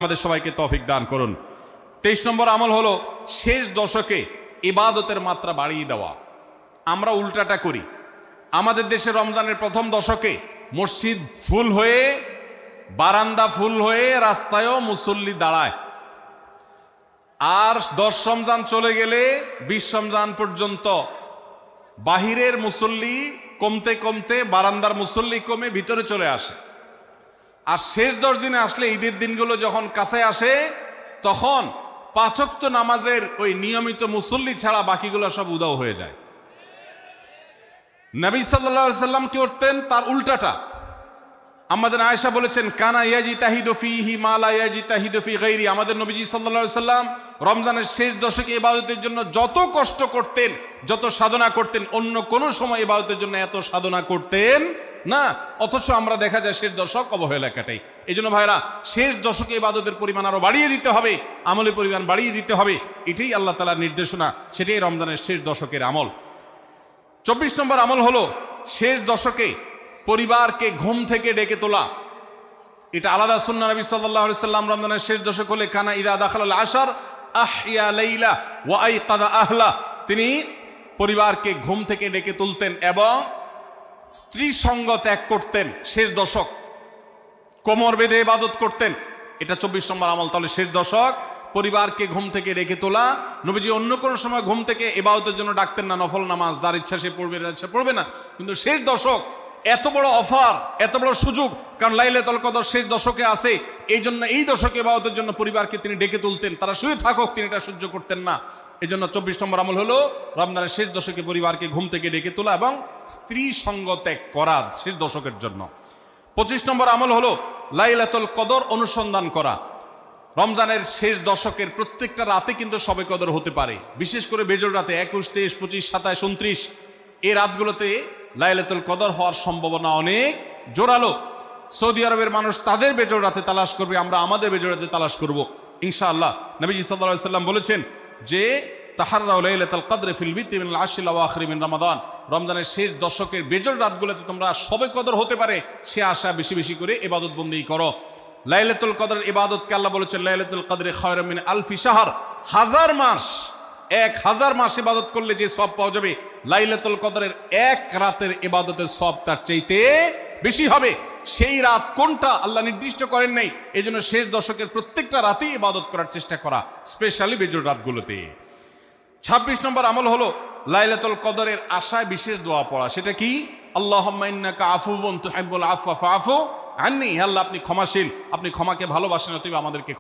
আমাদের সবাইকে তৌফিক দান করুন। 23 নম্বর আমল হলো শেষ দশকে ইবাদতের মাত্রা বাড়িয়ে দেওয়া। আমরা উল্টাটা করি। আমাদের দেশে রমজানের প্রথম দশকে মসজিদ ফুল হয়ে, বারান্দা ফুল হয়ে, রাস্তায়ও মুসল্লি দাঁড়ায়। আর 10 রমজান চলে গেলে 20 রমজান পর্যন্ত বাহিরের মুসল্লি কমতে কমতে বারান্দার মুসল্লি কমে ভিতরে চলে আসে। আর শেষ 10 দিনে আসলে, ঈদের দিনগুলো যখন কাছে আসে, তখন 5 ওয়াক্ত নামাজের ওই নিয়মিত মুসল্লি ছাড়া বাকিগুলো সব উদাও হয়ে যায়। নবী সাল্লাল্লাহু আলাইহি সাল্লাম কি করতেন? তার উল্টাটা। আমাদের আয়েশা বলেছেন, কানা ইয়াজিতাহিদু ফীহি মা লা ইয়াজিতাহিদু ফী গায়রি। আমাদের নবীজি সাল্লাল্লাহু আলাইহি সাল্লাম রমজানের শেষ দশকে ইবাদতের জন্য যত কষ্ট করতেন, যত সাধনা করতেন, অন্য কোন সময় ইবাদতের জন্য এত সাধনা করতেন না। অথচ আমরা দেখা যায় শেষ দশক অবহেলা কাটাই। এই জন্য ভাইরা, শেষ দশকে ইবাদতের পরিমাণ আরো বাড়িয়ে দিতে হবে, আমলের পরিমাণ বাড়িয়ে দিতে হবে। এটাই আল্লাহ তাআলার নির্দেশনা, সেটাই রমজানের শেষ দশকের আমল। 24 নম্বর আমল হলো শেষ দশকে পরিবারকে ঘুম থেকে ডেকে তোলা। এটা আলাদা সুন্নাহ। নবী সাল্লাল্লাহু আলাইহি সাল্লাম রমজানের শেষ দশক হলে কানা ইযা দাখালাল আশর আহইয়া লাইলা ওয়া আইকাযা আহলা। তিনি পরিবারকে ঘুম থেকে ডেকে তুলতেন এবং স্ত্রী সঙ্গ ত্যাগ করতেন। শেষ দশক কোমর বেঁধে ইবাদত করতেন। এটা 24 নম্বর আমল। তাহলে শেষ দশক পরিবারকে ঘুম থেকে রেখে তোলা। নবীজি অন্য কোনো সময় ঘুম থেকে ইবাদতের জন্য ডাকতেন না, নফল নামাজ যার ইচ্ছা সে পড়বে, যার ইচ্ছা পড়বে না। কিন্তু শেষ দশক এত বড় অফার, এত বড় সুযোগ, কারণ লাইলাতুল কদর শেষ দশকে আছে। এই জন্য এই দশকে ইবাদতের জন্য পরিবারকে তিনি ডেকে তুলতেন। তারা শুয়ে থাকুক, তিনি এটা সহ্য করতেন না। এই জন্য 24 নম্বর আমল হলো রমজানের শেষ দশকে পরিবারকে ঘুম থেকে ডেকে তোলা এবং স্ত্রী সঙ্গ ত্যাগ করা শেষ দশকের জন্য। 25 নম্বর আমল হলো লাইলাতুল কদর অনুসন্ধান করা। রমজানের শেষ দশকের প্রত্যেকটা রাতে কিন্তু শবে কদর হতে পারে। বিশেষ করে বেজোড় রাতে 21, 23, 25, 27, 29 এই রাতগুলোতে লাইলাতুল কদর হওয়ার সম্ভাবনা অনেক জোরালো। সৌদি আরবের মানুষ তাদের বেজোড় রাতে তালাশ করবে, আমরা আমাদের বেজোড় রাতে তালাশ করব ইনশাআল্লাহ। নবীজি সাল্লাল্লাহু আলাইহি সাল্লাম বলেছেন যে তাহাররাউ লাইলাতুল কদর ফিল বিত্রি মিনাল আশরিল আওয়াখির মিন রমাদান। রমজানের শেষ দশকের বেজোড় রাতগুলোতে তোমরা শবে কদর হতে পারে, সে আশা বেশি বেশি করে ইবাদত বন্দেগী করো। লাইলাতুল কদরের ইবাদতকে আল্লাহ বলেছেন লাইলাতুল কদরে খায়রুম মিন আলফি শাহর। 1000 মাস, 1000 মাস ইবাদত করলে যে সওয়াব পাওয়া যাবে, লাইলাতুল কদরের এক রাতের ইবাদতের সওয়াব তার চাইতে বেশি হবে। সেই রাত কোনটা আল্লাহ নির্দিষ্ট করেন নাই। এজন্য শেষ দশকের প্রত্যেকটা রাতেই ইবাদত করার চেষ্টা করা, স্পেশালি বেজোড় রাতগুলোতে। 26 নম্বর আমল হলো লাইলাতুল কদরের আশায় বিশেষ দোয়া পড়া। সেটা কি? আল্লাহুম্মা ইন্নাকা আফুউন তুহিব্বুল আফওয়া ফাআফু আন্নি। আল্লাহ, আপনি ক্ষমাশীল, আপনি ক্ষমাকে ভালোবাসেন, অতএব আমাদেরকে